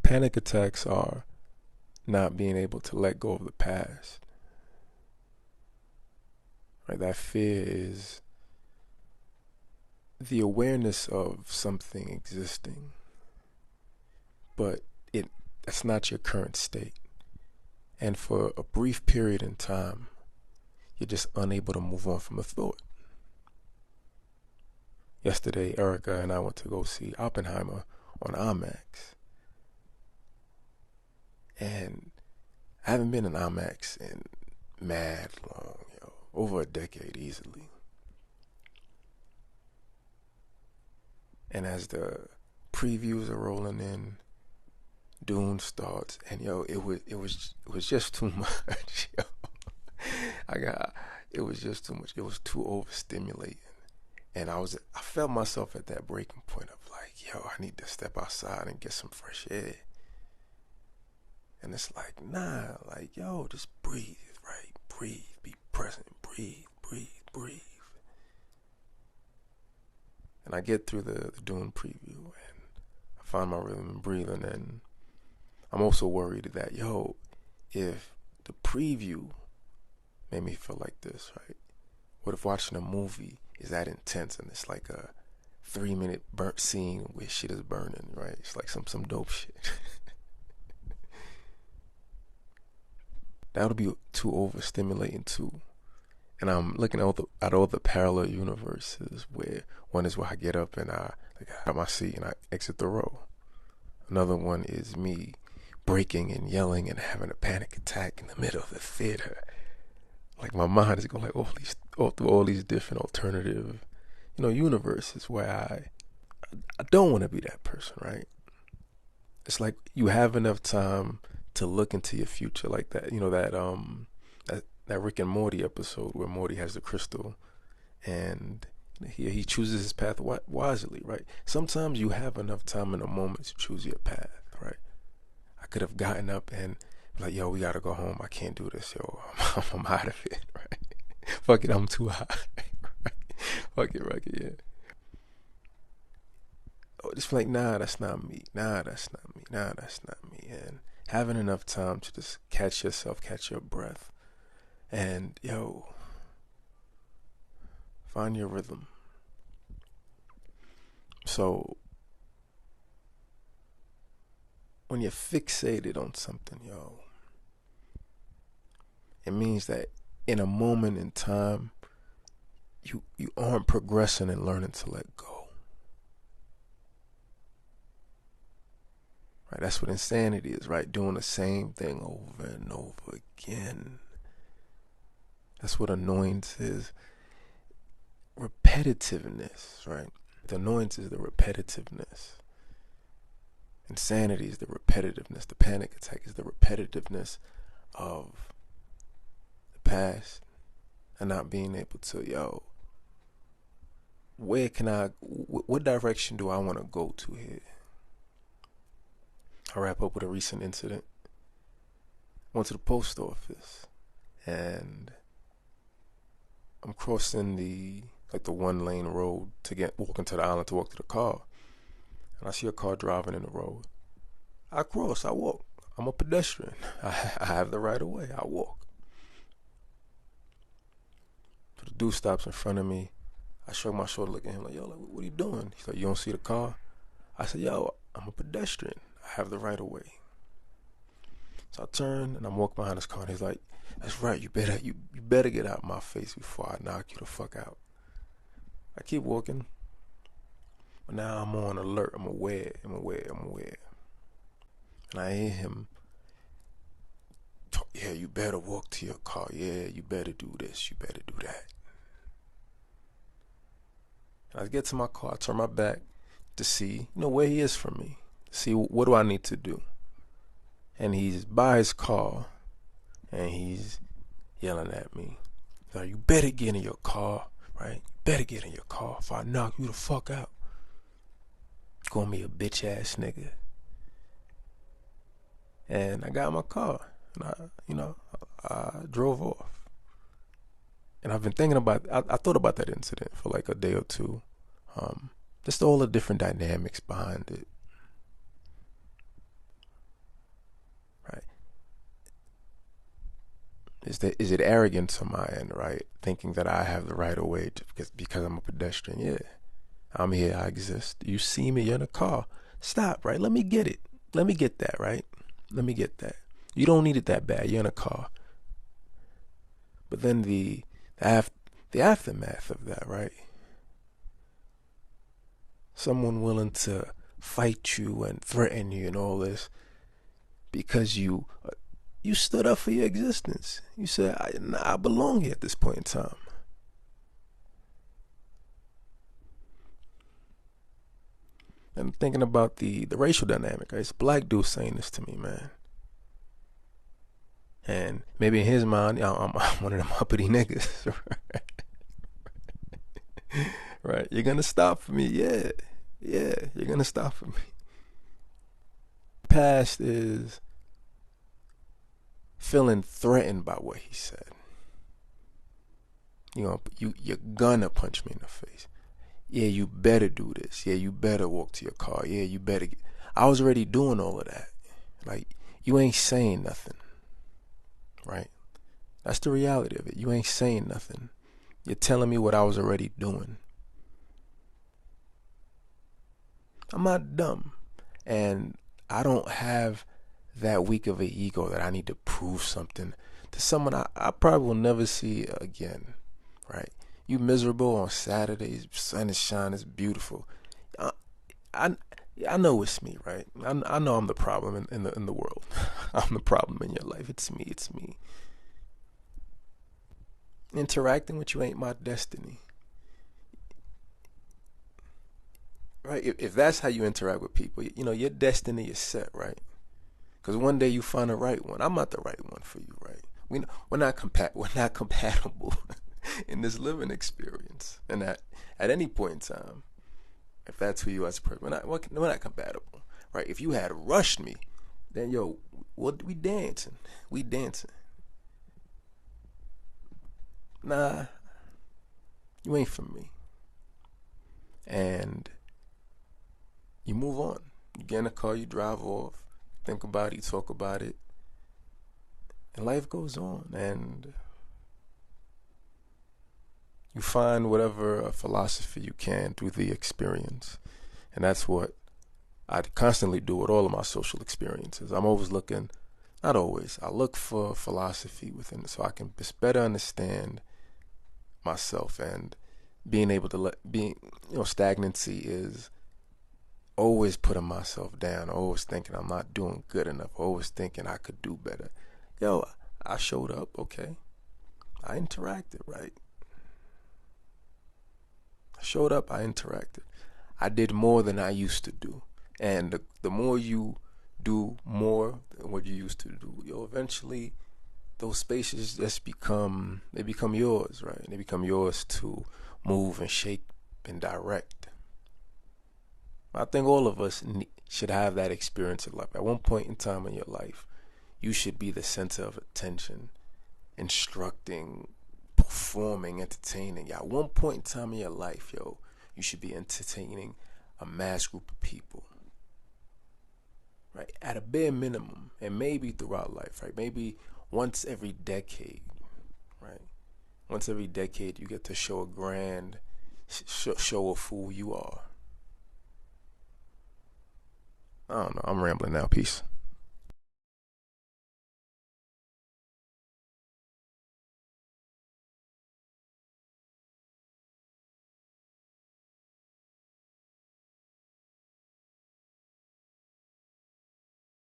panic attacks are not being able to let go of the past. Right? That fear is the awareness of something existing, but that's not your current state. And for a brief period in time, you're just unable to move on from a thought. Yesterday, Erica and I went to go see Oppenheimer on IMAX. And I haven't been in IMAX in mad long, over a decade easily. And as the previews are rolling in, Dune starts, and it was just too much. It was just too much. It was too overstimulating, and I felt myself at that breaking point of like, I need to step outside and get some fresh air. And it's like, nah, like, just breathe, right? Breathe, be present, breathe. And I get through the Dune preview, and I find my rhythm and breathing, and I'm also worried that, if the preview made me feel like this, right? What if watching a movie is that intense and it's like a 3-minute burnt scene where shit is burning, right? It's like some dope shit. That would be too overstimulating too. And I'm looking at all the parallel universes where one is where I get up and I have my seat and I exit the row. Another one is me breaking and yelling and having a panic attack in the middle of the theater. Like my mind is going like through all these different alternative, universes where I don't want to be that person, right? It's like you have enough time to look into your future, like that, that Rick and Morty episode where Morty has the crystal and he chooses his path wisely, right? Sometimes you have enough time in a moment to choose your path, right? I could have gotten up and be like, we gotta go home. I can't do this, I'm out of it, right? Fuck it, I'm too high, right? Fuck it, yeah. Just like, nah, that's not me. And having enough time to just catch yourself, catch your breath, and find your rhythm. So when you're fixated on something, it means that in a moment in time, you aren't progressing and learning to let go. Right? That's what insanity is, right? Doing the same thing over and over again. That's what annoyance is. Repetitiveness, right? The annoyance is the repetitiveness. Insanity is the repetitiveness. The panic attack is the repetitiveness of the past and not being able to, what direction do I want to go to here? I'll wrap up with a recent incident. Went to the post office and I'm crossing the 1-lane road to walk into the island to walk to the car. And I see a car driving in the road. I cross, I walk. I'm a pedestrian. I have the right of way. I walk. So the dude stops in front of me. I shrug my shoulder, look at him like, what are you doing? He's like, you don't see the car? I said, I'm a pedestrian. I have the right of way. So I turn and I'm walking behind his car and he's like, that's right, you better get out of my face before I knock you the fuck out. I keep walking. But now I'm on alert. I'm aware. And I hear him talk, you better walk to your car. Yeah, you better do this. You better do that. And I get to my car. I turn my back to see, where he is from me. See, what do I need to do? And he's by his car. And he's yelling at me. He's like, you better get in your car, right? You better get in your car if I knock you the fuck out. Call me a bitch ass nigga. And I got in my car and I drove off. And I've been thinking about, I thought about that incident for like a day or two. Just all the different dynamics behind it. Is it arrogance on my end, right? Thinking that I have the right of way because I'm a pedestrian. Yeah, I'm here. I exist. You see me. You're in a car. Stop, right? Let me get it. Let me get that, right? Let me get that. You don't need it that bad. You're in a car. But then the aftermath of that, right? Someone willing to fight you and threaten you and all this because you stood up for your existence. You said, I belong here at this point in time. And thinking about the racial dynamic, right? It's a black dude saying this to me, man. And maybe in his mind, I'm one of them uppity niggas. Right? You're going to stop for me. Yeah. Yeah. You're going to stop for me. Past is feeling threatened by what he said. You're gonna punch me in the face. Yeah, you better do this. Yeah, you better walk to your car. Yeah, you better I was already doing all of that. Like, you ain't saying nothing. Right? That's the reality of it. You ain't saying nothing. You're telling me what I was already doing. I'm not dumb. And I don't have that weak of an ego that I need to prove something to someone I probably will never see again. Right? You miserable on Saturdays, sun is shining, it's beautiful. I, I, I know it's me, right? I know I'm the problem in the world. I'm the problem in your life. It's me. It's me. Interacting with you ain't my destiny, right? If that's how you interact with people, your destiny is set, right? Because one day you find the right one. I'm not the right one for you, right? We're not compatible in this living experience, and at any point in time, if that's who you are as a person, we're not compatible, right? If you had rushed me, then we dancing, Nah, you ain't for me, and you move on. You get in a car, you drive off, think about it, you talk about it, and life goes on, and you find whatever philosophy you can through the experience. And that's what I constantly do with all of my social experiences. I'm always looking, not always, I look for philosophy within it so I can just better understand myself. And being able to stagnancy is always putting myself down, always thinking I'm not doing good enough, always thinking I could do better. I showed up, okay. I interacted, right? I showed up, I interacted. I did more than I used to do. And the more you do more than what you used to do, eventually those spaces just become yours, right? They become yours to move and shape and direct. I think all of us should have that experience in life. At one point in time in your life, you should be the center of attention, instructing, performing, entertaining. At one point in time in your life, you should be entertaining a mass group of people. Right? At a bare minimum, and maybe throughout life, right? Maybe once every decade, right? Once every decade, you get to show a grand, show of who you are. I don't know. I'm rambling now. Peace.